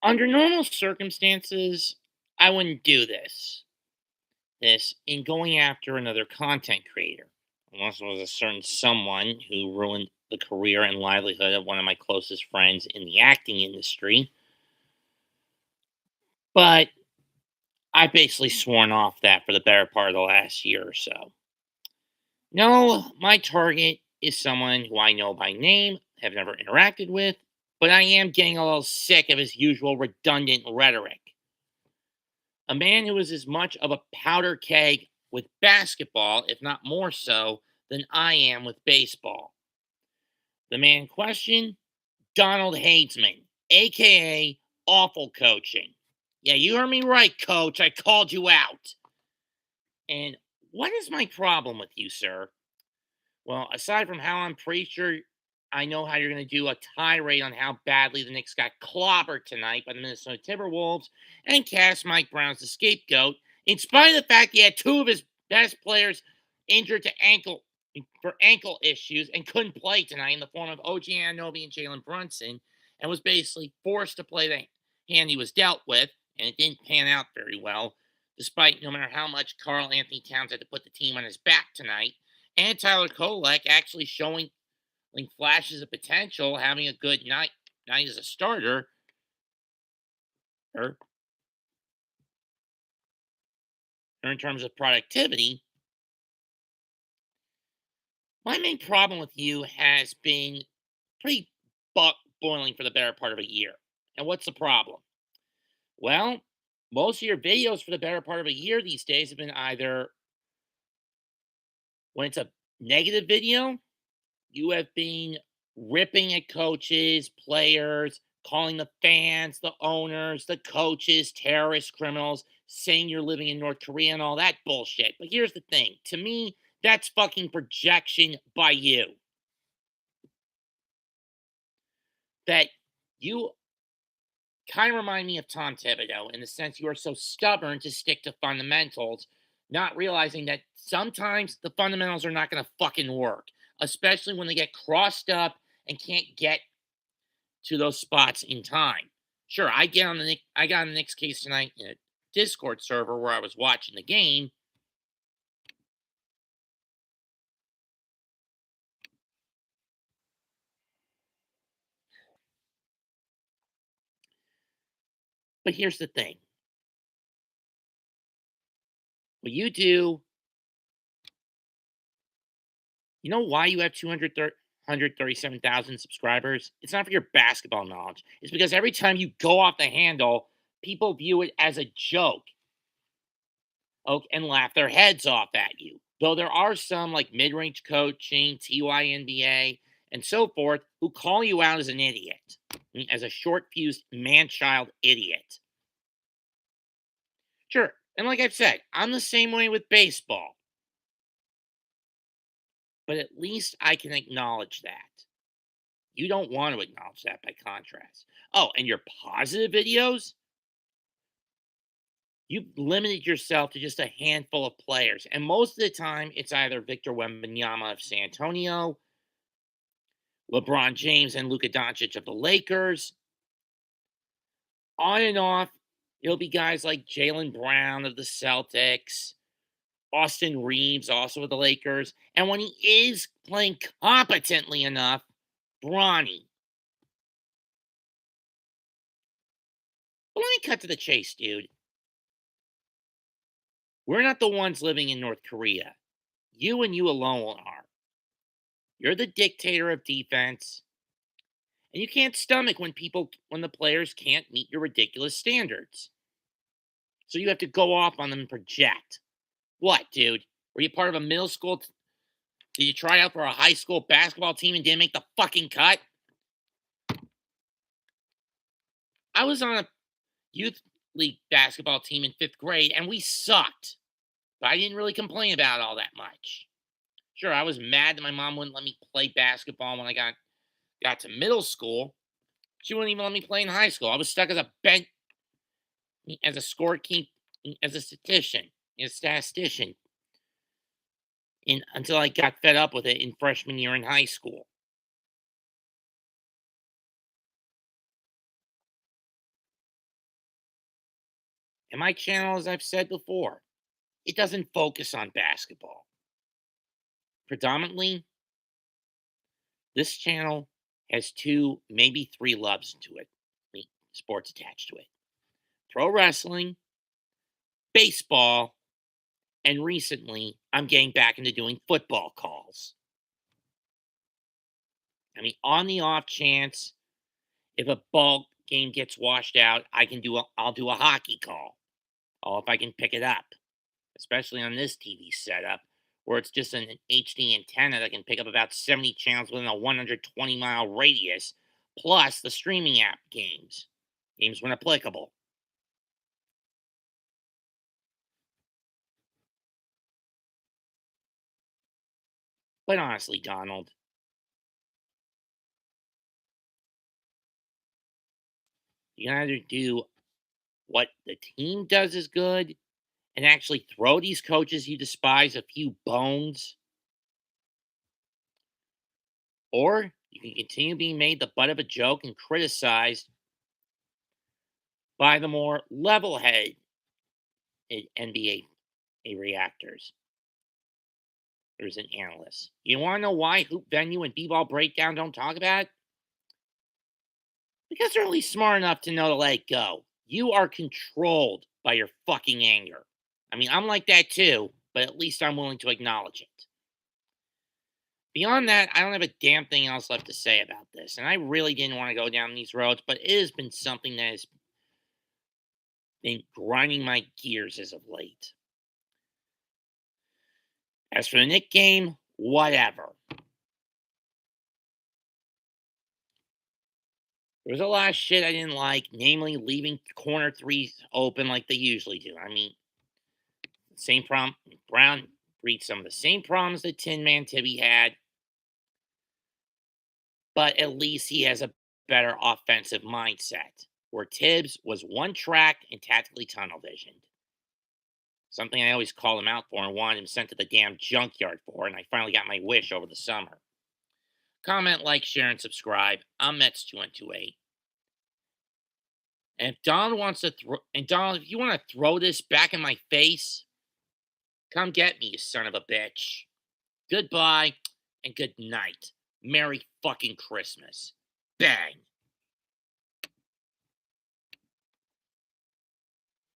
Under normal circumstances, I wouldn't do this in going after another content creator, unless it was a certain someone who ruined the career and livelihood of one of my closest friends in the acting industry. But I've basically sworn off that for the better part of the last year or so. No, my target is someone who I know by name, have never interacted with, but I am getting a little sick of his usual redundant rhetoric. A man who is as much of a powder keg with basketball, if not more so, than I am with baseball. The man in question, Donald Hadesman, aka Awful Coaching. Yeah, you heard me right, coach. I called you out. And what is my problem with you, sir? Well, aside from how I'm pretty sure I know how you're going to do a tirade on how badly the Knicks got clobbered tonight by the Minnesota Timberwolves and cast Mike Brown as the scapegoat, in spite of the fact he had two of his best players injured to ankle for ankle issues and couldn't play tonight in the form of OG Anunoby and Jalen Brunson, and was basically forced to play the hand he was dealt with, and it didn't pan out very well, despite no matter how much Carl Anthony Towns had to put the team on his back tonight, and Tyler Kolek actually showing flashes of potential, having a good night as a starter, or, or in terms of productivity. My main problem with you has been pretty boiling for the better part of a year. And what's the problem? Well, most of your videos for the better part of a year these days have been either when it's a negative video, you have been ripping at coaches, players, calling the fans, the owners, the coaches, terrorist criminals, saying you're living in North Korea and all that bullshit. But here's the thing, to me, that's fucking projection by you. That you kind of remind me of Tom Thibodeau in the sense you are so stubborn to stick to fundamentals, not realizing that sometimes the fundamentals are not going to fucking work, especially when they get crossed up and can't get to those spots in time. Sure, I got on the Knicks case tonight in a Discord server where I was watching the game. But here's the thing: what you do, you know why you have 137,000 subscribers? It's not for your basketball knowledge. It's because every time you go off the handle, people view it as a joke, okay, and laugh their heads off at you. Though there are some like mid-range coaching, TYNBA, and so forth who call you out as an idiot, as a short-fused man-child idiot. Sure, and like I've said, I'm the same way with baseball, but at least I can acknowledge that. You don't want to acknowledge that by contrast. Oh, and your positive videos, you've limited yourself to just a handful of players. And most of the time, it's either Victor Wembanyama of San Antonio, LeBron James and Luka Doncic of the Lakers. On and off, it'll be guys like Jalen Brown of the Celtics, Austin Reeves, also of the Lakers. And when he is playing competently enough, Bronny. But let me cut to the chase, dude. We're not the ones living in North Korea. You and you alone are. You're the dictator of defense, and you can't stomach when the players can't meet your ridiculous standards. So you have to go off on them and project. What, dude? Were you part of a middle school? Did you try out for a high school basketball team and didn't make the fucking cut? I was on a youth league basketball team in fifth grade, and we sucked. But I didn't really complain about it all that much. Sure, I was mad that my mom wouldn't let me play basketball when I got to middle school. She wouldn't even let me play in high school. I was stuck as a bench, as a scorekeeper, as a statistician, until I got fed up with it in freshman year in high school. And my channel, as I've said before, it doesn't focus on basketball. Predominantly, this channel has two, maybe three loves to it, sports attached to it: pro wrestling, baseball, and recently I'm getting back into doing football calls. I mean, on the off chance, if a ball game gets washed out, I'll do a hockey call. Oh, if I can pick it up, especially on this TV setup where it's just an HD antenna that can pick up about 70 channels within a 120-mile radius, plus the streaming app games when applicable. But honestly, Donald, you can either do what the team does is good and actually throw these coaches you despise a few bones, or you can continue being made the butt of a joke and criticized by the more level headed NBA reactors. There's an analyst. You want to know why Hoop Venue and B-Ball Breakdown don't talk about it? Because they're at least smart enough to know to let it go. You are controlled by your fucking anger. I mean, I'm like that too, but at least I'm willing to acknowledge it. Beyond that, I don't have a damn thing else left to say about this, and I really didn't want to go down these roads, but it has been something that has been grinding my gears as of late. As for the Knicks game, whatever. There was a lot of shit I didn't like, namely leaving corner threes open like they usually do. I mean, same problem. Brown breeds some of the same problems that Tin Man Tibby had, but at least he has a better offensive mindset. Where Tibbs was one track and tactically tunnel visioned. Something I always called him out for and wanted him sent to the damn junkyard for, and I finally got my wish over the summer. Comment, like, share, and subscribe. I'm Mets2128. And if Donald wants to Donald, if you want to throw this back in my face, come get me, you son of a bitch. Goodbye and good night. Merry fucking Christmas. Bang.